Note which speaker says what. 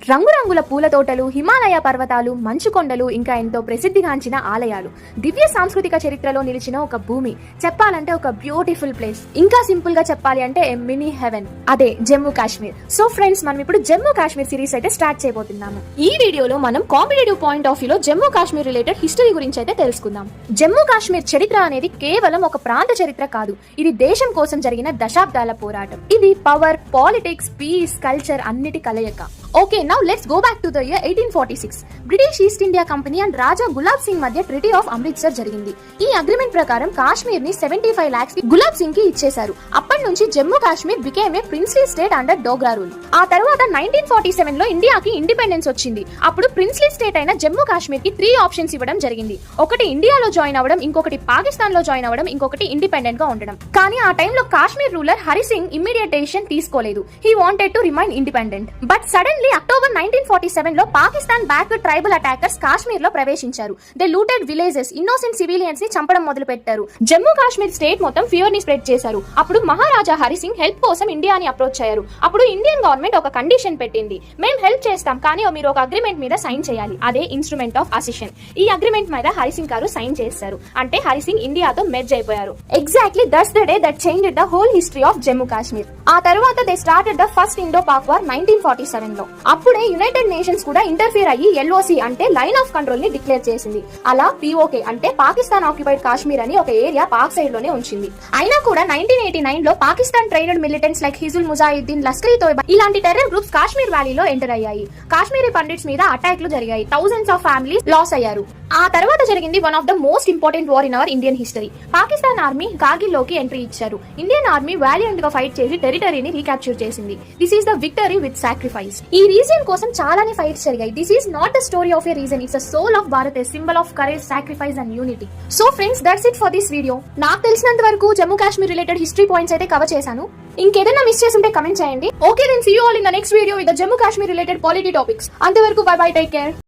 Speaker 1: రంగురంగుల పూల తోటలు, హిమాలయ పర్వతాలు, మంచు కొండలు, ఇంకా ఎంతో ప్రసిద్ధిగాంచిన ఆలయాలు, దివ్య సాంస్కృతిక చరిత్రలో నిలిచిన ఒక భూమి. చెప్పాలంటే ఒక బ్యూటిఫుల్ ప్లేస్. ఇంకా సింపుల్ గా చెప్పాలి అంటే మినీ హెవెన్, అదే జమ్మూ కాశ్మీర్. సో ఫ్రెండ్స్, మనం ఇప్పుడు జమ్మూ కాశ్మీర్ సిరీస్ అయితే స్టార్ట్ చేయబోతున్నాము. ఈ వీడియోలో మనం కాంపిటేటివ్ పాయింట్ ఆఫ్ వ్యూలో జమ్మూ కాశ్మీర్ రిలేటెడ్ హిస్టరీ గురించి అయితే తెలుసుకుందాం. జమ్మూ కాశ్మీర్ చరిత్ర అనేది కేవలం ఒక ప్రాంత చరిత్ర కాదు, ఇది దేశం కోసం జరిగిన దశాబ్దాల పోరాటం. ఇది పవర్, పాలిటిక్స్, పీస్, కల్చర్ అన్నిటి కలయిక. Okay, now let's go back to the year 1846. British East India Company and Raja Gulab Singh మధ్య ట్రిటీ ఆఫ్ అమృత్సర్ జరిగింది. ఈ అగ్రిమెంట్ ప్రకారం కాశ్మీర్ ని 75 lakhs గులాబ్ సింగ్ కి ఇచ్చేశారు. అప్పటి నుంచి Jammu Kashmir became a princely state under Dogra rule. ఆ తర్వాత 1947 లో ఇండియాకి ఇండిపెండెన్స్ వచ్చింది. అప్పుడు ప్రిన్స్లీ స్టేట్ అయిన జమ్మూ కాశ్మీర్ కి 3 ఆప్షన్స్ ఇవ్వడం జరిగింది. ఒకటి ఇండియాలో జాయిన్ అవ్వడం, ఇంకొకటి పాకిస్తాన్ లో జాయిన్ అవ్వడం, ఇంకొకటి ఇండిపెండెంట్ గా ఉండడం. కానీ ఆ టైంలో Kashmir ruler Hari Singh immediate decision తీసుకోలేదు. He wanted to remain independent. But suddenly October 1947 లో Pakistan back tribal attackers Kashmir లో ప్రవేశించారు. They looted villages, innocent civilians ని చంపడం మొదలు పెట్టారు. జమ్మూ కాశ్మీర్ స్టేట్ మొత్తం ఫియర్ ని స్ప్రెడ్ చేశారు. అప్పుడు మహారాజా హరి సింగ్ హెల్ప్ కోసం ఇండియాని అప్రోచ్ అయ్యారు. అప్పుడు ఇండియన్ గవర్నమెంట్ ఒక కండిషన్ పెట్టింది. మేము హెల్ప్ చేస్తాం, కానీ మీరు ఒక అగ్రిమెంట్ మీద సైన్ చేయాలి. అదే ఇన్స్ట్రుమెంట్ ఆఫ్ అసిషన్. ఈ అగ్రిమెంట్ మీద హరి సింగ్ గారు సైన్ చేశారు. అంటే హరి సింగ్ ఇండియాతో మెర్జ్ అయిపోయారు. Exactly that's the day that changed the whole history of Jammu Kashmir. ఆ తర్వాత they started the first Indo Pak war 1947 లో. అప్పుడే యునైటెడ్ నేషన్స్ కూడా ఇంటర్ఫియర్ అయ్యి LOC అంటే లైన్ ఆఫ్ కంట్రోల్ ని డిక్లేర్ చేసింది. అలా POK అంటే పాకిస్తాన్ ఆక్యుపైడ్ కాశ్మీర్ అని ఒక ఏరియా పాక్ సైడ్ లోనే ఉంచింది. అయినా కూడా 1989 లో పాకిస్తాన్ ట్రైనడ్ మిలిటెంట్స్ లైక్ హిజుల్ ముజాహిద్దీన్, లష్కర్-ఇ తోయిబా ఇలాంటి టెర్రర్ గ్రూప్స్ కాశ్మీర్ వ్యాలీలో ఎంటర్ అయ్యాయి. కాశ్మీరీ పండిట్స్ మీద అటాక్లు జరిగాయి. థౌసండ్స్ ఆఫ్ ఫ్యామిలీస్ లాస్ అయ్యారు. ఆ తర్వాత జరిగింది one of the most important war in our Indian history. Pakistan army Kargil లోకి ఎంట్రీ ఇచ్చారు. ఇండియన్ ఆర్మీ వాలియంట్ గా ఫైట్ చేసి టెరిటరీని రీక్యాప్చర్ చేసింది. This is the victory with sacrifice. ఈ రీజన్ కోసం చాలానే ఫైట్స్ జరిగాయి. This is not the story of a reason, it's the soul of Bharat, a symbol of courage, sacrifice and unity. So friends, that's it for this video. నాకు తెలిసినంత వరకు Jammu Kashmir related history points అయితే cover చేశాను. ఇంకేదైనా miss చేస్తుంటే comment చేయండి. Okay, then see you all in the next video with the Jammu Kashmir related polity topics. అంతవరకు bye bye, take care.